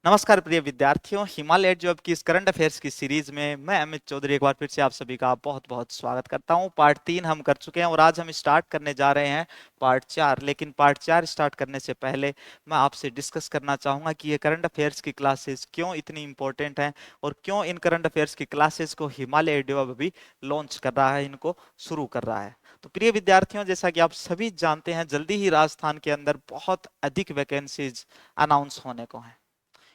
नमस्कार प्रिय विद्यार्थियों, हिमालय जॉब की इस करंट अफेयर्स की सीरीज में मैं अमित चौधरी एक बार फिर से आप सभी का बहुत बहुत स्वागत करता हूं। पार्ट 3 हम कर चुके हैं और आज हम स्टार्ट करने जा रहे हैं पार्ट 4। लेकिन पार्ट 4 स्टार्ट करने से पहले मैं आपसे डिस्कस करना चाहूंगा कि ये करंट अफेयर्स की क्लासेस क्यों इतनी इंपॉर्टेंट हैं और क्यों इन करंट अफेयर्स की क्लासेस को हिमालय जॉब अभी लॉन्च कर रहा है, इनको शुरू कर रहा है। तो प्रिय विद्यार्थियों, जैसा कि आप सभी जानते हैं, जल्दी ही राजस्थान के अंदर बहुत अधिक वैकेंसीज अनाउंस होने को हैं।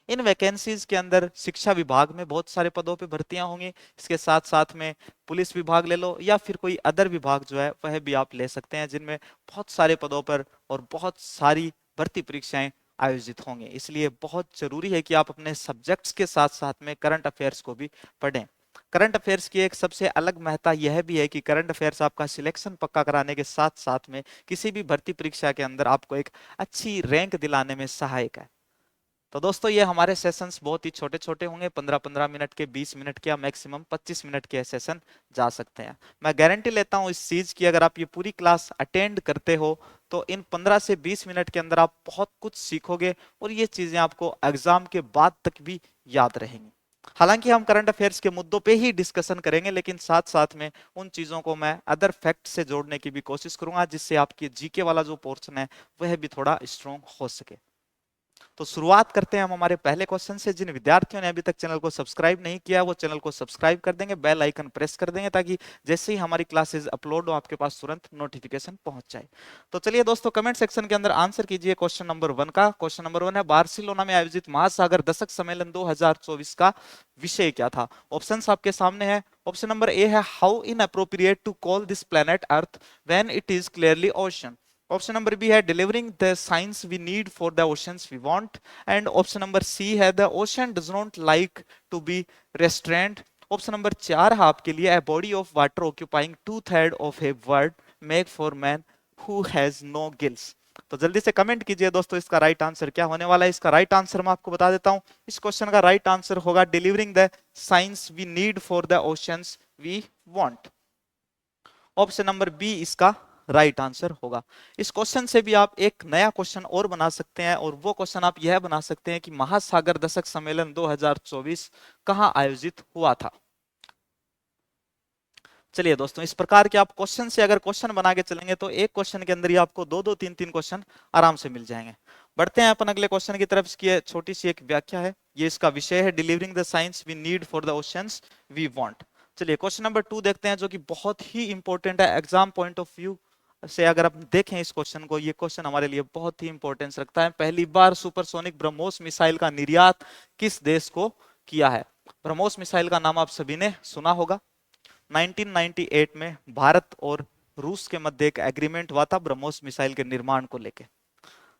इन वैकेंसीज के अंदर शिक्षा विभाग में बहुत सारे पदों पे भर्तियां होंगी। इसके साथ साथ में पुलिस विभाग ले लो या फिर कोई अदर विभाग जो है वह भी आप ले सकते हैं, जिनमें बहुत सारे पदों पर और बहुत सारी भर्ती परीक्षाएं आयोजित होंगे। इसलिए बहुत जरूरी है कि आप अपने सब्जेक्ट्स के साथ साथ में करंट अफेयर्स को भी पढ़ें। करंट अफेयर्स की एक सबसे अलग महत्ता यह भी है कि करंट अफेयर्स आपका सिलेक्शन पक्का कराने के साथ साथ में किसी भी भर्ती परीक्षा के अंदर आपको एक अच्छी रैंक दिलाने में सहायक है। तो दोस्तों, ये हमारे सेशंस बहुत ही छोटे छोटे होंगे, 15-15 मिनट के, 20 मिनट के या मैक्सिमम 25 मिनट के सेशन जा सकते हैं। मैं गारंटी लेता हूं इस चीज की, अगर आप ये पूरी क्लास अटेंड करते हो तो इन 15 से 20 मिनट के अंदर आप बहुत कुछ सीखोगे और ये चीजें आपको एग्जाम के बाद तक भी याद रहेंगी। हालांकि हम करंट अफेयर्स के मुद्दों पे ही डिस्कशन करेंगे, लेकिन साथ साथ में उन चीजों को मैं अदर फैक्ट से जोड़ने की भी कोशिश करूंगा, जिससे आपकी जीके वाला जो पोर्शन है वह भी थोड़ा स्ट्रॉन्ग हो सके। तो शुरुआत करते हैं हम हमारे पहले क्वेश्चन से। जिन विद्यार्थियों ने अभी तक चैनल को सब्सक्राइब नहीं किया वो चैनल को सब्सक्राइब कर देंगे, बेल आइकन प्रेस कर देंगे, ताकि जैसे ही हमारी क्लासेस अपलोड हो आपके पास तुरंत नोटिफिकेशन पहुंच जाए। तो चलिए दोस्तों, कमेंट सेक्शन के अंदर आंसर कीजिए क्वेश्चन नंबर 1 का। क्वेश्चन नंबर 1 है, बार्सिलोना में आयोजित महासागर दशक सम्मेलन 2024 का विषय क्या था? ऑप्शन आपके सामने है। ऑप्शन नंबर ए है, how inappropriate to call this planet earth when it is clearly ocean. Option number B है, delivering the science we need for the oceans we want. And option number C है, the ocean does not like to be restrained. Option number 4 है आपके लिए, a body of water occupying 2/3 of a world make for man who has no gills. तो जल्दी से comment कीजिए दोस्तों, इसका राइट आंसर क्या होने वाला है। इसका राइट आंसर मैं आपको बता देता हूं। इस क्वेश्चन का राइट आंसर होगा, delivering the science we need for the oceans we want. Option number B इसका राइट आंसर होगा। इस क्वेश्चन से भी आप एक नया क्वेश्चन और बना सकते हैं, और वो क्वेश्चन आप यह बना सकते हैं कि महासागर दशक सम्मेलन 2024 कहां आयोजित हुआ था। चलिए दोस्तों, इस प्रकार के आप क्वेश्चन से अगर क्वेश्चन बना के चलेंगे तो एक क्वेश्चन के अंदर ही आपको 2-2, 3-3 क्वेश्चन आराम से मिल जाएंगे। बढ़ते हैं अपन अगले क्वेश्चन की तरफ। इसकी छोटी सी एक व्याख्या है, ये इसका विषय है, delivering the science we need for the oceans we want. चलिए क्वेश्चन नंबर 2 देखते हैं, जो कि बहुत ही इंपॉर्टेंट है एग्जाम पॉइंट ऑफ व्यू से। अगर आप देखें इस क्वेश्चन को, ये क्वेश्चन हमारे लिए बहुत ही इंपॉर्टेंस रखता है। पहली बार सुपरसोनिक ब्रह्मोस मिसाइल का निर्यात किस देश को किया है? ब्रह्मोस मिसाइल का नाम आप सभी ने सुना होगा। 1998 में भारत और रूस के मध्य एक एग्रीमेंट हुआ था ब्रह्मोस मिसाइल के निर्माण को लेकर।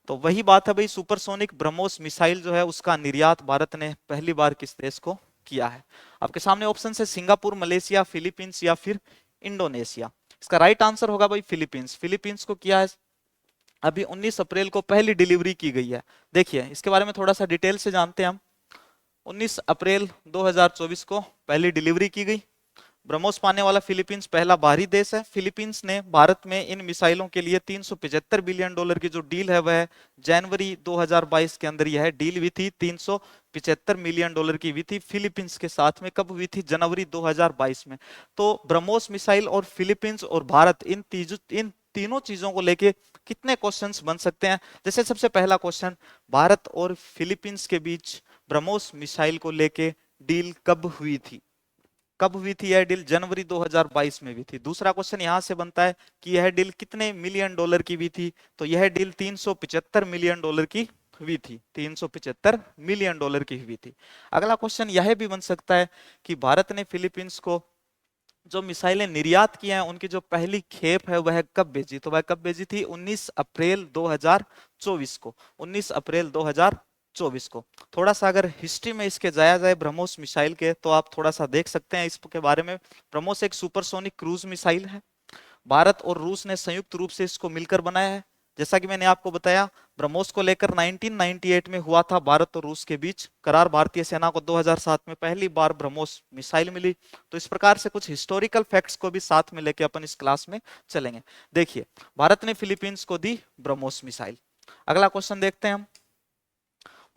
तो वही बात है भाई, सुपरसोनिक ब्रह्मोस मिसाइल जो है उसका निर्यात भारत ने पहली बार किस देश को किया है? आपके सामने ऑप्शन है, सिंगापुर, मलेशिया, फिलीपींस या फिर इंडोनेशिया। इसका राइट आंसर होगा भाई फिलीपींस। फिलीपींस को किया है अभी 19 अप्रैल को पहली डिलीवरी की गई है। देखिए इसके बारे में थोड़ा सा डिटेल से जानते हैं हम। 19 अप्रैल 2024 को पहली डिलीवरी की गई। ब्रह्मोस पाने वाला फिलीपींस पहला बाहरी देश है। फिलीपींस ने भारत में इन मिसाइलों के लिए 375 बिलियन डॉलर की जो डील है वह जनवरी 2022 के अंदर यह डील हुई थी। 375 मिलियन डॉलर की हुई थी फिलीपींस के साथ में। कब हुई थी? जनवरी 2022 में। तो ब्रह्मोस मिसाइल और फिलीपींस और भारत, इन तीनों चीजों को लेके कितने क्वेश्चंस बन सकते हैं? जैसे सबसे पहला क्वेश्चन, भारत और फिलीपींस के बीच ब्रह्मोस मिसाइल को लेके डील कब हुई थी? कब हुई थी यह डील? जनवरी 2022 में हुई थी। दूसरा क्वेश्चन यहां से बनता है कि यह डील कितने मिलियन डॉलर की हुई थी? तो यह डील 375 मिलियन डॉलर की हुई थी। 375 मिलियन डॉलर की हुई थी। अगला क्वेश्चन यह भी बन सकता है कि भारत ने फिलीपींस को जो मिसाइलें निर्यात की हैं उनकी जो पहली खेप है वह कब भेजी? तो वह कब भेजी थी? 19 अप्रैल 2024 को। 19 अप्रैल 2024 को। थोड़ा सा अगर हिस्ट्री में इसके जाया जाए ब्रह्मोस मिसाइल के, तो आप थोड़ा सा देख सकते हैं इसके बारे में। ब्रह्मोस एक सुपरसोनिक क्रूज मिसाइल है। भारत और रूस ने संयुक्त रूप से इसको मिलकर बनाया है। जैसा कि मैंने आपको बताया, ब्रह्मोस को लेकर 1998 में हुआ था भारत और रूस के बीच करार। भारतीय सेना को 2007 में पहली बार ब्रह्मोस मिसाइल मिली। तो इस प्रकार से कुछ हिस्टोरिकल फैक्ट्स को भी साथ में लेके अपन इस क्लास में चलेंगे। देखिए, भारत ने फिलीपींस को दी ब्रह्मोस मिसाइल। अगला क्वेश्चन देखते हैं हम।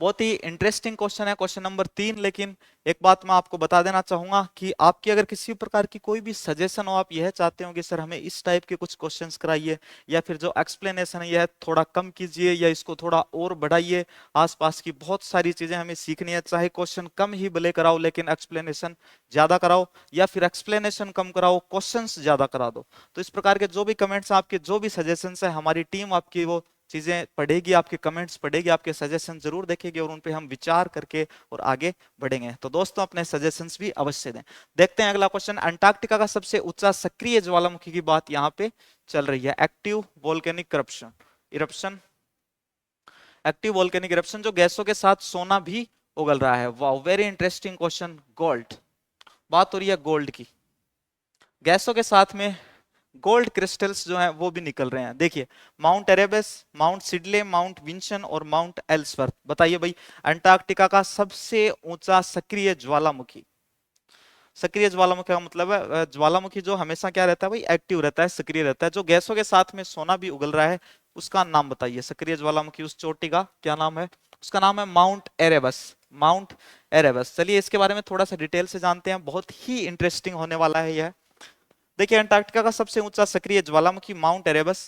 बहुत ही इंटरेस्टिंग क्वेश्चन है, क्वेश्चन नंबर 3। लेकिन एक बात मैं आपको बता देना चाहूंगा कि आपकी अगर किसी प्रकार की कोई भी सजेशन हो, आप यह चाहते हो कि सर हमें इस टाइप के कुछ क्वेश्चंस कराइए, या फिर जो एक्सप्लेनेशन है यह थोड़ा कम कीजिए या इसको थोड़ा और बढ़ाइए, आसपास की बहुत सारी चीजें हमें सीखनी है, चाहे क्वेश्चन कम ही भले कराओ लेकिन एक्सप्लेनेशन ज्यादा कराओ, या फिर एक्सप्लेनेशन कम कराओ क्वेश्चंस ज्यादा करा दो, तो इस प्रकार के जो भी कमेंट्स, आपके जो भी सजेशंस है, हमारी टीम आपकी वो चीजें पढ़ेगी, आपके कमेंट्स पढ़ेगी, आपके सजेशन जरूर देखेगी और उन पे हम विचार करके और आगे बढ़ेंगे। तो दोस्तों अपने सजेशंस भी अवश्य दें। देखते हैं अगला क्वेश्चन। अंटार्कटिका का सबसे ऊंचा सक्रिय ज्वालामुखी की बात यहाँ पे चल रही है। Active volcanic corruption eruption active volcanic eruption जो गैसों के साथ सोना भी उगल रहा है। Wow, very interesting question. Gold, बात हो रही है गोल्ड की। गैसों के साथ में गोल्ड क्रिस्टल्स जो हैं वो भी निकल रहे हैं। देखिए, Mount Erebus, Mount Sidley, Mount Vinson और माउंट एल्सवर्थ। बताइए भाई, अंटार्कटिका का सबसे ऊंचा सक्रिय ज्वालामुखी। सक्रिय ज्वालामुखी का मतलब है ज्वालामुखी जो हमेशा क्या रहता है भाई, एक्टिव रहता है, सक्रिय रहता है, जो गैसों के साथ में सोना भी उगल रहा है। उसका नाम बताइए, सक्रिय ज्वालामुखी उस चोटी का क्या नाम है? उसका नाम है माउंट एरेबस। Mount Erebus. चलिए इसके बारे में थोड़ा सा डिटेल से जानते हैं, बहुत ही इंटरेस्टिंग होने वाला है यह। देखिए, अंटार्कटिका का सबसे ऊंचा सक्रिय ज्वालामुखी माउंट एरेबस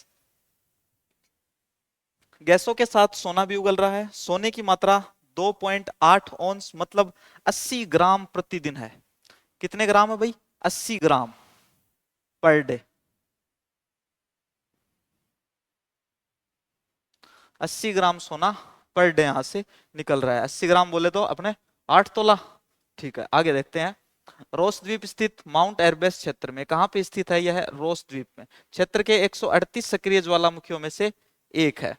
गैसों के साथ सोना भी उगल रहा है। सोने की मात्रा 2.8 ऑन्स मतलब 80 ग्राम प्रतिदिन है। कितने ग्राम है भाई? 80 ग्राम पर डे। 80 ग्राम सोना पर डे यहां से निकल रहा है। 80 ग्राम बोले तो अपने 8 तोला। ठीक है, आगे देखते हैं। रोस द्वीप स्थित माउंट एरबेस क्षेत्र में, कहां पे स्थित है यह? रोस द्वीप में। क्षेत्र के 138 सक्रिय ज्वालामुखियों में से एक है।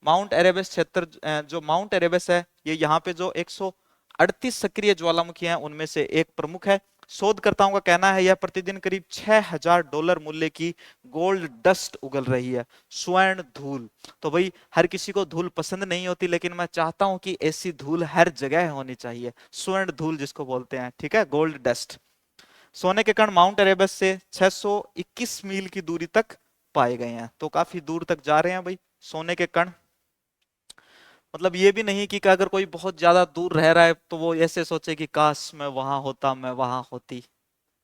माउंट एरेबस क्षेत्र, जो माउंट एरेबस है, ये यहाँ पे जो 138 सक्रिय ज्वालामुखी हैं उनमें से एक प्रमुख है। शोधकर्ताओं का कहना है यह प्रतिदिन करीब $6000 मूल्य की गोल्ड डस्ट उगल रही है, स्वर्ण धूल। तो भाई, हर किसी को धूल पसंद नहीं होती, लेकिन मैं चाहता हूं कि ऐसी धूल हर जगह होनी चाहिए, स्वर्ण धूल जिसको बोलते हैं। ठीक है, गोल्ड डस्ट। सोने के कण माउंट एरेबस से 621 मील की दूरी तक पाए गए हैं। तो काफी दूर तक जा रहे हैं भाई सोने के कण। मतलब ये भी नहीं कि अगर कोई बहुत ज्यादा दूर रह रहा है तो वो ऐसे सोचे कि काश मैं वहां होता, मैं वहां होती,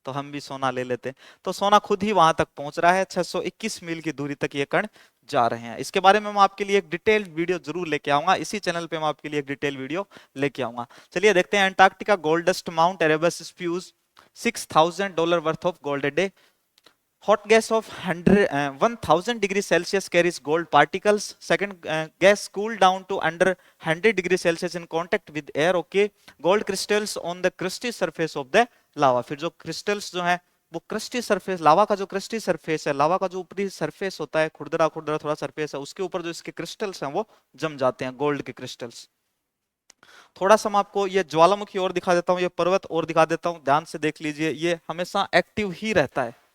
तो हम भी सोना ले लेते। तो सोना खुद ही वहां तक पहुंच रहा है, 621 मील की दूरी तक ये कण जा रहे हैं। इसके बारे में मैं आपके लिए एक डिटेल्ड वीडियो जरूर लेके आऊंगा, इसी चैनल पे मैं आपके लिए एक डिटेल वीडियो लेके आऊंगा। चलिए देखते हैं। Antarctica gold dust Mount Erebus spews $6000 worth of gold a day. Hot gas of 1000 degrees Celsius carries gold particles. Second gas cool down to under 100 degrees Celsius in contact with air. Okay. Gold crystals on the crusty surface of the lava. फिर जो crystals जो है वो crusty surface, लावा का जो crusty surface है, लावा का जो ऊपरी surface होता है, खुरदरा खुरदरा थोड़ा surface है, उसके ऊपर जो इसके crystals हैं वो जम जाते हैं, गोल्ड के crystals। थोड़ा सा मैं आपको ये ज्वालामुखी और दिखा देता हूँ, ये पर्वत और दिखा देता हूँ, ध्यान से देख लीजिए। ये हमेशा एक्टिव ही रहता है।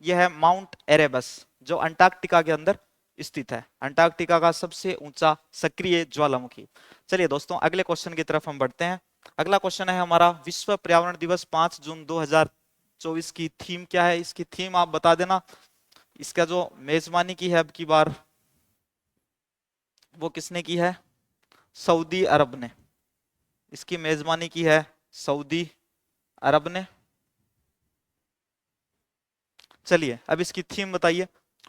यह है माउंट एरेबस जो अंटार्कटिका के अंदर स्थित है, अंटार्कटिका का सबसे ऊंचा सक्रिय ज्वालामुखी। चलिए दोस्तों अगले क्वेश्चन की तरफ हम बढ़ते हैं। अगला क्वेश्चन है हमारा, विश्व पर्यावरण दिवस 5 जून 2024 की थीम क्या है? इसकी थीम आप बता देना। इसका जो मेजबानी की है अब की बार, वो किसने की है? सऊदी अरब ने। इसकी मेजबानी की है सऊदी अरब ने। चलिए अब इसकी थीम बताइए।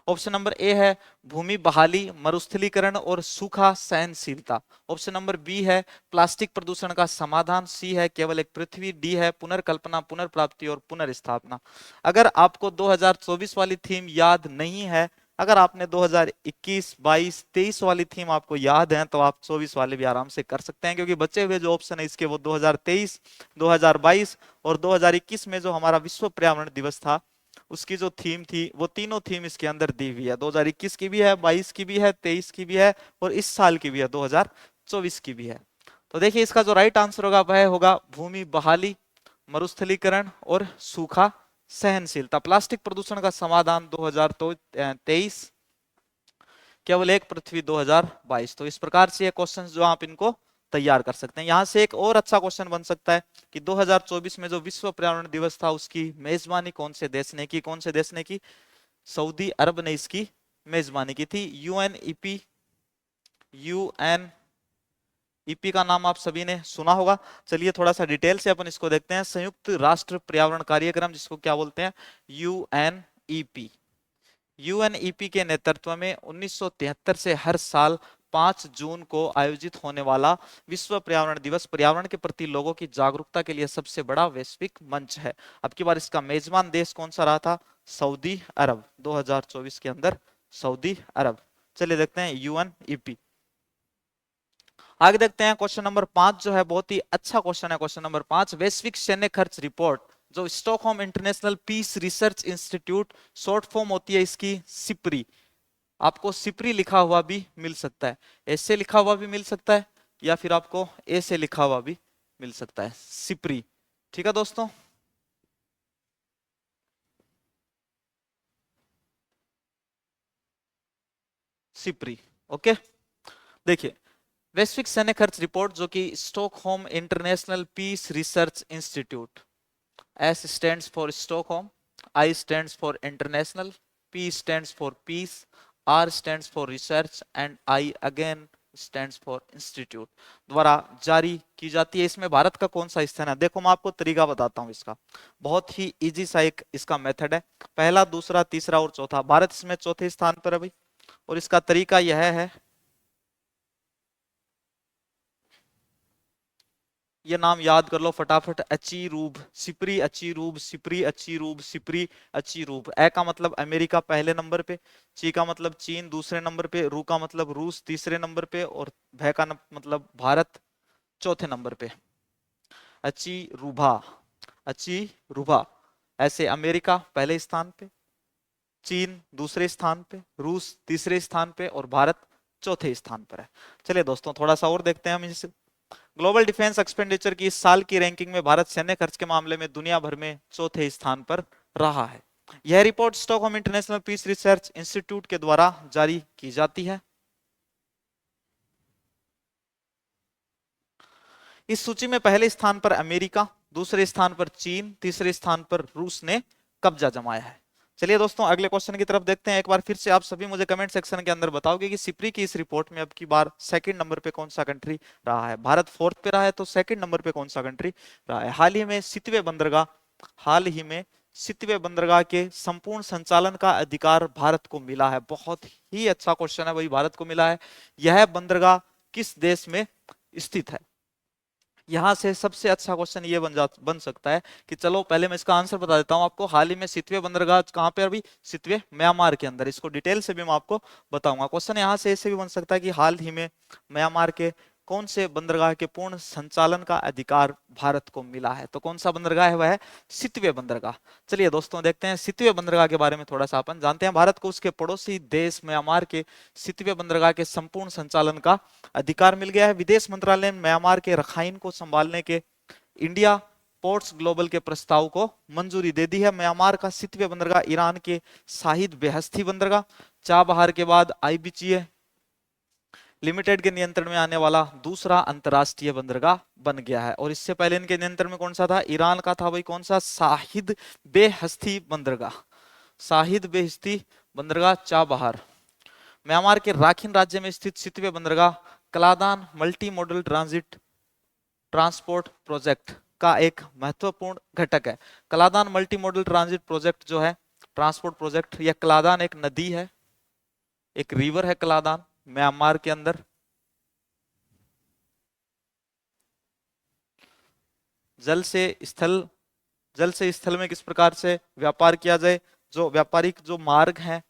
ऑप्शन नंबर ए है भूमि बहाली, मरुस्थलीकरण और सूखा सहनशीलता। ऑप्शन नंबर बी है प्लास्टिक प्रदूषण का समाधान। सी है केवल एक पृथ्वी। डी है पुनर्कल्पना, पुनर्प्राप्ति और पुनर्स्थापना। अगर आपको 2024 वाली थीम याद नहीं है, अगर आपने 2021, 22, 23 वाली थीम आपको याद है, तो आप 24 वाले भी आराम से कर सकते हैं, क्योंकि बचे हुए जो ऑप्शन है इसके वो 2023, 2022 और 2021 में जो हमारा विश्व पर्यावरण दिवस था उसकी जो थीम थी वो तीनों थीम इसके अंदर दी हुई है। 2021 की भी है, 22 की भी है, 23 की भी है और इस साल की भी है, 2024 की भी है। तो देखिए इसका जो राइट आंसर होगा वह होगा भूमि बहाली, मरुस्थलीकरण और सूखा सहनशीलता। प्लास्टिक प्रदूषण का समाधान 2023, केवल एक पृथ्वी 2022। तो इस प्रकार से ये क्वेश्चंस जो आप इनको तैयार कर सकते हैं। यहां से एक और अच्छा क्वेश्चन बन सकता है कि 2024 में जो विश्व पर्यावरण दिवस था उसकी मेजबानी कौन से देश ने की? कौन से देश ने की? सऊदी अरब ने इसकी मेजबानी की थी। यूएनईपी, यूएनईपी ईपी का नाम आप सभी ने सुना होगा। चलिए थोड़ा सा डिटेल से अपन इसको देखते हैं। संयुक्त राष्ट्र पर्यावरण कार्यक्रम, जिसको क्या बोलते हैं, यूएनईपी। यूएनईपी के नेतृत्व में 1973 से हर साल 5 जून को आयोजित होने वाला विश्व पर्यावरण दिवस पर्यावरण के प्रति लोगों की जागरूकता के लिए सबसे बड़ा वैश्विक मंच है। अब की बार इसका मेजबान देश कौन सा रहा था? सऊदी अरब, 2024 के अंदर सऊदी अरब। चलिए देखते हैं यूएनईपी। आगे देखते हैं क्वेश्चन नंबर 5 जो है बहुत ही अच्छा क्वेश्चन है। क्वेश्चन नंबर 5, वैश्विक सैन्य खर्च रिपोर्ट जो Stockholm International Peace Research Institute, short form होती है इसकी सिप्री। आपको सिप्री लिखा हुआ भी मिल सकता है, ऐसे लिखा हुआ भी मिल सकता है, या फिर आपको ऐसे लिखा हुआ भी मिल सकता है, सिप्री। ठीक है दोस्तों, सिप्री। ओके, देखिए वैश्विक सैन्य खर्च रिपोर्ट जो कि Stockholm International Peace Research Institute, S stands for Stockholm, I stands for international, P stands for peace, R stands for research and I again stands for institute द्वारा जारी की जाती है। इसमें भारत का कौन सा स्थान है? देखो मैं आपको तरीका बताता हूँ इसका, बहुत ही इजी सा एक इसका मेथड है। पहला, दूसरा, तीसरा और चौथा, भारत इसमें चौथे स्थान पर है भाई। और इसका तरीका यह है, ये नाम याद कर लो फटाफट, अचीरूब, सिपरी अचीरूब, सिपरी अचीरूब, सिपरी अचीरूब। ए का मतलब अमेरिका पहले नंबर पे, ची का मतलब चीन दूसरे नंबर पे, रू का मतलब रूस तीसरे नंबर पे, और भय का मतलब भारत चौथे नंबर पे। अचीरूबा, अचीरूबा। ऐसे अमेरिका पहले स्थान पे, चीन दूसरे स्थान पे, रूस तीसरे स्थान पे और भारत चौथे स्थान पर है। चलिए दोस्तों थोड़ा सा और देखते हैं हम इसे। ग्लोबल डिफेंस एक्सपेंडिचर की इस साल की रैंकिंग में भारत सैन्य खर्च के मामले में दुनिया भर में चौथे स्थान पर रहा है। यह report Stockholm International Peace Research Institute के द्वारा जारी की जाती है। इस सूची में पहले स्थान पर अमेरिका, दूसरे स्थान पर चीन, तीसरे स्थान पर रूस ने कब्जा जमाया है। चलिए दोस्तों अगले क्वेश्चन की तरफ देखते हैं। एक बार फिर से आप सभी मुझे कमेंट सेक्शन के अंदर बताओगे कि सिप्री की इस रिपोर्ट में अब की बार सेकंड नंबर पे कौन सा कंट्री रहा है? भारत फोर्थ पे रहा है, तो सेकंड नंबर पे कौन सा कंट्री रहा है? हाल ही में सितवे बंदरगाह के संपूर्ण संचालन का अधिकार भारत को मिला है। बहुत ही अच्छा क्वेश्चन है भाई, भारत को मिला है। यह बंदरगाह किस देश में स्थित है? यहां से सबसे अच्छा क्वेश्चन ये बन सकता है कि चलो पहले मैं इसका आंसर बता देता हूं आपको। हाल ही में सितवे बंदरगाह कहां पे? अभी सितवे म्यांमार के अंदर। इसको डिटेल से भी मैं आपको बताऊंगा। क्वेश्चन यहां से ऐसे भी बन सकता है कि हाल ही में म्यांमार के कौन से बंदरगाह के पूर्ण संचालन का अधिकार भारत को मिला है? तो कौन सा बंदरगाह है? वह है सितवे बंदरगाह। चलिए दोस्तों देखते हैं सितवे बंदरगाह के बारे में थोड़ा सा अपन जानते हैं। भारत को उसके पड़ोसी देश म्यांमार के सितवे बंदरगाह के संपूर्ण संचालन का अधिकार मिल गया है। विदेश मंत्रालय ने म्यांमार के रखाइन को संभालने के इंडिया पोर्ट्स ग्लोबल के प्रस्ताव को मंजूरी दे दी है। म्यांमार का सितवे बंदरगाह ईरान के शाहिद बेहस्ती बंदरगाह, चाबहार के बाद आईबीजीए लिमिटेड के नियंत्रण में आने वाला दूसरा अंतरराष्ट्रीय बंदरगाह बन गया है। और इससे पहले इनके नियंत्रण में कौन सा था? ईरान का था भाई। कौन सा? शाहिद बेहस्ती बंदरगाह, शाहिद बेहस्ती बंदरगाह चाबहार। म्यांमार के राखिन राज्य में स्थित सितवे बंदरगाह Kaladan multi modal transport project का एक महत्वपूर्ण घटक है। Kaladan multi modal transit project जो है, ट्रांसपोर्ट प्रोजेक्ट, यह कलादान एक नदी है, एक रिवर है कलादान म्यांमार के अंदर। जल से स्थल, जल से स्थल में किस प्रकार से व्यापार किया जाए, जो व्यापारिक जो मार्ग हैं,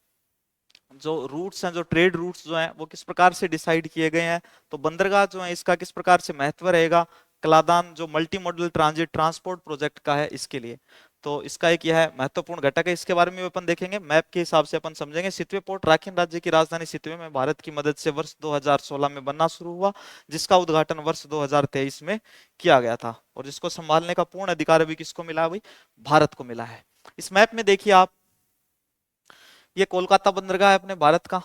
जो रूट्स हैं, जो ट्रेड रूट्स जो हैं, वो किस प्रकार से डिसाइड किए गए हैं। तो बंदरगाह जो है इसका किस प्रकार से महत्व रहेगा कलादान जो multi modal transit transport project का है इसके लिए। तो इसका एक यह महत्वपूर्ण घटक है। इसके बारे में अपन देखेंगे, मैप के हिसाब से अपन समझेंगे। सितवे पोर्ट राखिन राज्य की राजधानी सितवे में भारत की मदद से वर्ष 2016 में बनना शुरू हुआ, जिसका उद्घाटन वर्ष 2023 में किया गया था। और जिसको संभालने का पूर्ण अधिकार अभी किसको मिला है भाई? भारत को मिला है। इस मैप में देखिए आप, ये कोलकाता बंदरगाह है अपने भारत का,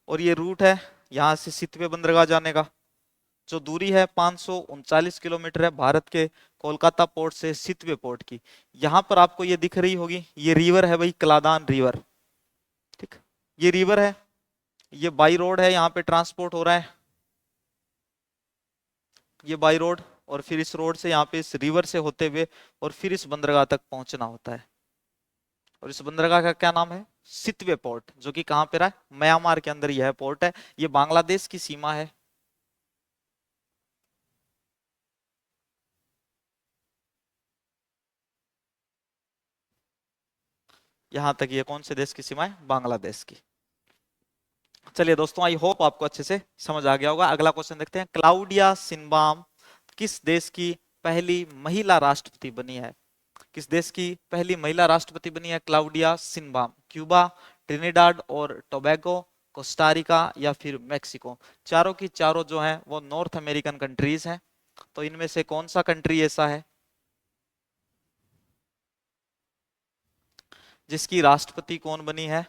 और ये रूट है यहां से सितवे बंदरगाह जाने का। जो दूरी है 539 किलोमीटर है भारत के कोलकाता पोर्ट से सितवे पोर्ट की। यहां पर आपको ये दिख रही होगी, ये रिवर है भाई, कलादान रिवर। ठीक, ये रिवर है, ये बाई रोड है, यहाँ पे ट्रांसपोर्ट हो रहा है। ये बाई रोड, और फिर इस रोड से यहाँ पे इस रिवर से होते हुए और फिर इस बंदरगाह तक पहुंचना होता है। और इस बंदरगाह का क्या नाम है? सितवे पोर्ट, जो कि कहाँ पे रहा है? म्यांमार के अंदर यह पोर्ट है। ये बांग्लादेश की सीमा है। यहां तक ये कौन से देश की सीमा है? बांग्लादेश की। चलिए दोस्तों, आई होप आपको अच्छे से समझ आ गया होगा। अगला क्वेश्चन देखते हैं। क्लाउडिया शिनबाम किस देश की पहली महिला राष्ट्रपति बनी है? किस देश की पहली महिला राष्ट्रपति बनी है क्लाउडिया शिनबाम? क्यूबा, ट्रिनिडाड और टोबैगो, कोस्टारिका या फिर मेक्सिको? चारों की चारों जो है वो नॉर्थ अमेरिकन कंट्रीज हैं। तो इनमें से कौन सा कंट्री ऐसा है जिसकी राष्ट्रपति कौन बनी है?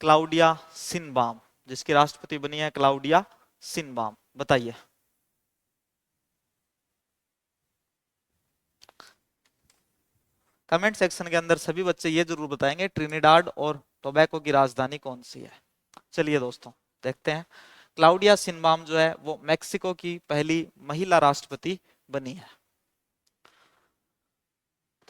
Claudia Sheinbaum. जिसकी राष्ट्रपति बनी है क्लाउडिया शिनबाम, बताइए। कमेंट सेक्शन के अंदर सभी बच्चे ये जरूर बताएंगे ट्रिनिडाड और टोबैको की राजधानी कौन सी है। चलिए दोस्तों, देखते हैं। क्लाउडिया शिनबाम जो है वो मेक्सिको की पहली महिला राष्ट्रपति बनी है।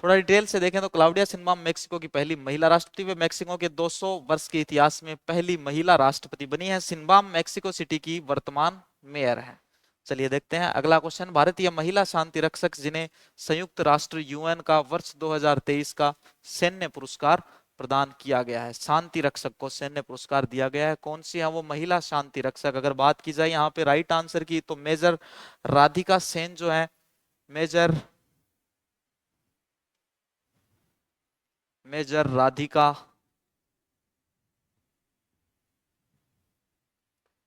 थोड़ा डिटेल से देखें तो क्लाउडिया शिनबाम मेक्सिको की पहली महिला राष्ट्रपति, वे मेक्सिको के 200 वर्ष के इतिहास में पहली महिला राष्ट्रपति बनी है। शिनबाम मेक्सिको सिटी की वर्तमान मेयर है। चलिए देखते हैं अगला क्वेश्चन। भारतीय महिला शांति रक्षक जिन्हें संयुक्त राष्ट्र यूएन का वर्ष 2023 का सैन्य पुरस्कार प्रदान किया गया है, शांति रक्षक को सैन्य पुरस्कार दिया गया है, कौन सी है वो महिला शांति रक्षक? अगर बात की जाए यहाँ पे राइट आंसर की, तो मेजर राधिका सेन जो है, major major Radhika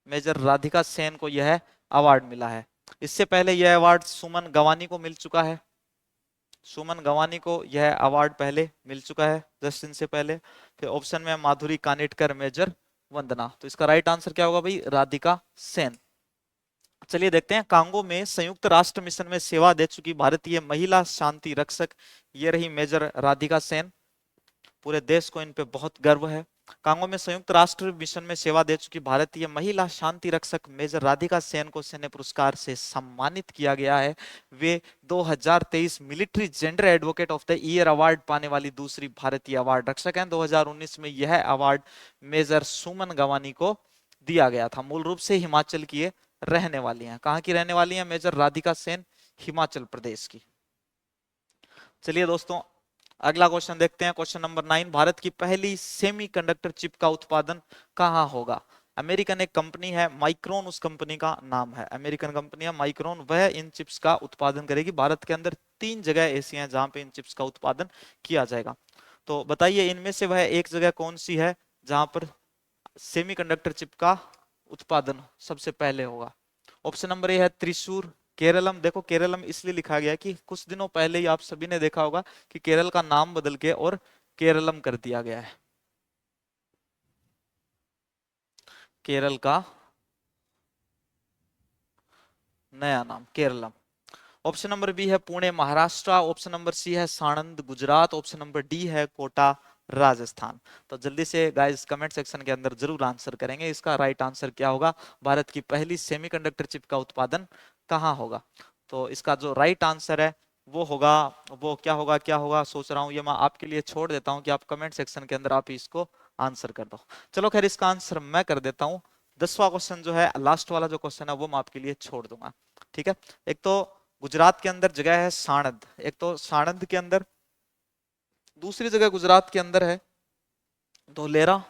major Radhika Sen को यह अवार्ड मिला है। इससे पहले यह अवार्ड सुमन गवानी को मिल चुका है। सुमन गवानी को यह अवार्ड पहले मिल चुका है, जस्ट इनसे पहले। फिर ऑप्शन में माधुरी कानिटकर, मेजर वंदना। तो इसका राइट आंसर क्या होगा भाई? राधिका सेन। चलिए देखते हैं। कांगो में संयुक्त राष्ट्र मिशन में सेवा दे चुकी भारतीय महिला शांति रक्षक ये रही मेजर राधिका सेन। पूरे देश को इन पे बहुत गर्व है। कांगो में संयुक्त राष्ट्र मिशन में सेवा दे चुकी भारतीय महिला शांति रक्षक मेजर राधिका सेन को सैन्य पुरस्कार से सम्मानित किया गया है। वे 2023 military gender advocate of the year award पाने वाली दूसरी भारतीय अवार्ड रक्षक हैं। 2019 में यह अवार्ड मेजर सुमन गवानी को दिया गया था। मूल रूप से हिमाचल की ये रहने वाली हैं। कहाँ की रहने वाली हैं मेजर राधिका सेन? हिमाचल प्रदेश की। चलिए दोस्तों, अगला क्वेश्चन देखते हैं। Question number 9। भारत की पहली सेमीकंडक्टर चिप का उत्पादन कहां होगा? अमेरिकन एक कंपनी है माइक्रोन, उस कंपनी का नाम है, अमेरिकन कंपनी है माइक्रोन, वह इन चिप्स का उत्पादन करेगी। भारत के अंदर 3 जगह ऐसी हैं जहां पे इन चिप्स का उत्पादन किया जाएगा। तो बताइए इनमें से वह एक जगह कौन सी है जहां पर सेमीकंडक्टर चिप का उत्पादन सबसे पहले होगा? ऑप्शन नंबर ए है त्रिशूर, केरलम। देखो केरलम इसलिए लिखा गया है कि कुछ दिनों पहले ही आप सभी ने देखा होगा कि केरल का नाम बदल के और केरलम कर दिया गया है। केरल का नया नाम केरलम। ऑप्शन नंबर बी है Pune Maharashtra, option number C है Sanand Gujarat, option number D है कोटा राजस्थान। तो जल्दी से गाइस कमेंट सेक्शन के अंदर जरूर आंसर करेंगे, इसका राइट आंसर क्या होगा? भारत की पहली सेमीकंडक्टर चिप का उत्पादन कहाँ होगा? तो इसका जो राइट आंसर है वो होगा, वो क्या होगा सोच रहा हूँ, ये मैं आपके लिए छोड़ देता हूँ कि आप कमेंट सेक्शन के अंदर आप इसको आंसर कर दो। चलो खैर, इसका आंसर मैं कर देता हूँ। 10वां क्वेश्चन जो है, लास्ट वाला जो क्वेश्चन है वो मैं आपके लिए छोड़ दूंगा। ठीक है। एक तो गुजरात के अंदर जगह है साणंद, एक तो साणंद के अंदर, दूसरी जगह गुजरात के अंदर है धोलेरा,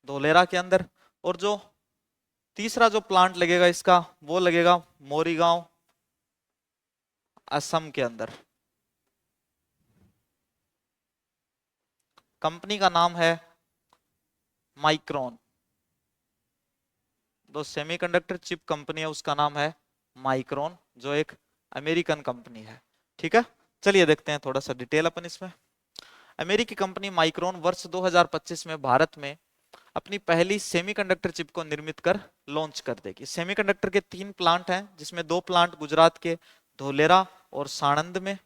धोलेरा के अंदर, और जो तीसरा जो प्लांट लगेगा इसका वो लगेगा मोरीगांव, असम के अंदर। कंपनी का नाम है माइक्रोन। जो सेमीकंडक्टर चिप कंपनी है उसका नाम है माइक्रोन, जो एक अमेरिकन कंपनी है। ठीक है। चलिए देखते हैं थोड़ा सा डिटेल अपन इसमें। अमेरिकी कंपनी माइक्रोन वर्ष 2025 में भारत में अपनी पहली सेमीकंडक्टर चिप को निर्मित कर लॉन्च कर देगी। सेमीकंडक्टर के 3 प्लांट हैं, जिसमें 2 प्लांट गुजरात के धोलेरा और साणंद में।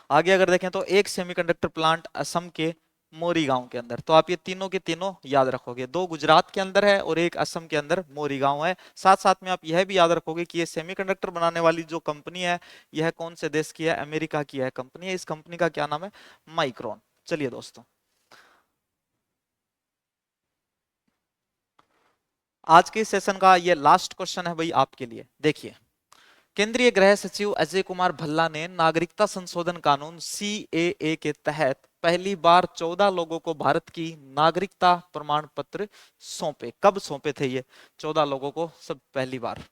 आगे अगर देखें तो एक सेमीकंडक्टर प्लांट असम के मोरीगांव के अंदर। तो आप ये तीनों के तीनों याद रखोगे, दो गुजरात के अंदर है और एक असम के अंदर मोरीगांव है। साथ साथ में आप यह भी याद रखोगे कि ये सेमीकंडक्टर बनाने वाली जो कंपनी है यह कौन से देश की है, अमेरिका की है कंपनी है। इस कंपनी का क्या नाम है, माइक्रोन। चलिए दोस्तों, आज के सेशन का ये लास्ट क्वेश्चन है भाई आपके लिए। देखिए, केंद्रीय गृह सचिव अजय कुमार भल्ला ने नागरिकता संशोधन कानून सीएए के तहत पहली बार 14 लोगों को भारत की नागरिकता प्रमाण पत्र सौंपे। कब सौंपे थे ये 14 लोगों को, सब पहली बार।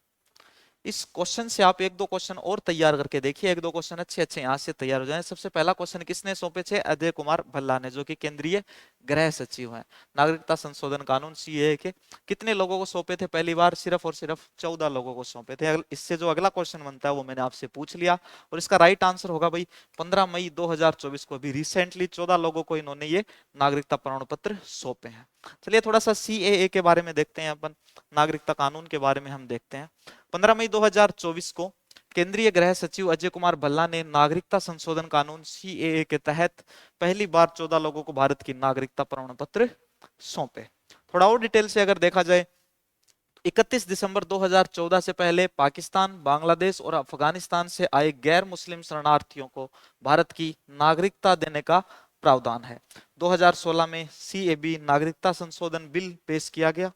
इस क्वेश्चन से आप एक दो क्वेश्चन और तैयार करके देखिए, एक दो क्वेश्चन अच्छे अच्छे यहाँ से तैयार हो जाएं। सबसे पहला क्वेश्चन किसने सौंपे थे, अजय कुमार भल्ला ने, जो कि केंद्रीय गृह सचिव हैं। नागरिकता संशोधन कानून सीएए के कितने लोगों को सौंपे थे पहली बार, सिर्फ और सिर्फ 14 लोगों को सौंपे थे। इससे जो अगला क्वेश्चन बनता है वो मैंने आपसे पूछ लिया, और इसका राइट आंसर होगा भाई 15 मई 2024 को, अभी रिसेंटली 14 लोगों को इन्होंने ये नागरिकता प्रमाण पत्र सौंपे हैं। चलिए थोड़ा सा सीएए के बारे में देखते हैं अपन, नागरिकता कानून के बारे में हम देखते हैं। 15 मई 2024 को केंद्रीय गृह सचिव अजय कुमार भल्ला ने नागरिकता संशोधन कानून सीएए के तहत पहली बार 14 लोगों को भारत की नागरिकता प्रमाण पत्र सौंपे। थोड़ा और डिटेल से अगर देखा जाए, 31 दिसंबर 2014 से पहले पाकिस्तान, बांग्लादेश और अफगानिस्तान से आए गैर मुस्लिम शरणार्थियों को भारत की नागरिकता देने का प्रावधान है। 2016 में सीएबी नागरिकता संशोधन बिल पेश किया गया।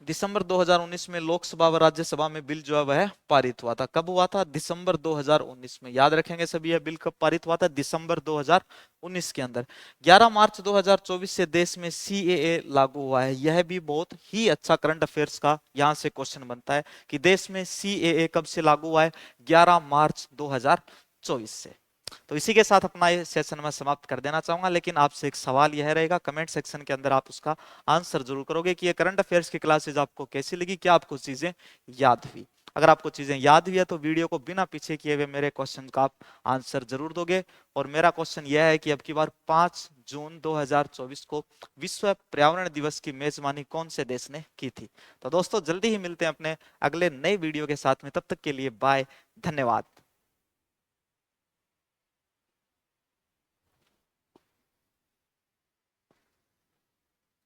दिसंबर 2019 में लोकसभा व राज्यसभा में बिल जो है वह पारित हुआ था। कब हुआ था, दिसंबर 2019 में। याद रखेंगे सभी, यह बिल कब पारित हुआ था, दिसंबर 2019 के अंदर। 11 मार्च 2024 से देश में सीएए लागू हुआ है। यह भी बहुत ही अच्छा करंट अफेयर्स का यहां से क्वेश्चन बनता है कि देश में सीएए कब से लागू हुआ है, 11 मार्च 2024 से। तो इसी के साथ अपना ये सेशन में समाप्त कर देना चाहूंगा, लेकिन आपसे एक सवाल यह रहेगा, कमेंट सेक्शन के अंदर आप उसका आंसर जरूर करोगे कि ये करंट अफेयर्स की क्लासेज आपको कैसी लगी, क्या आपको चीजें याद हुई। अगर आपको चीजें याद हुई है तो वीडियो को बिना पीछे किए हुए मेरे क्वेश्चन का आप आंसर जरूर दोगे। और मेरा क्वेश्चन यह है कि अब की बार 5 जून 2024 को विश्व पर्यावरण दिवस की मेजबानी कौन से देश ने की थी। तो दोस्तों जल्दी ही मिलते हैं अपने अगले नए वीडियो के साथ में, तब तक के लिए बाय, धन्यवाद।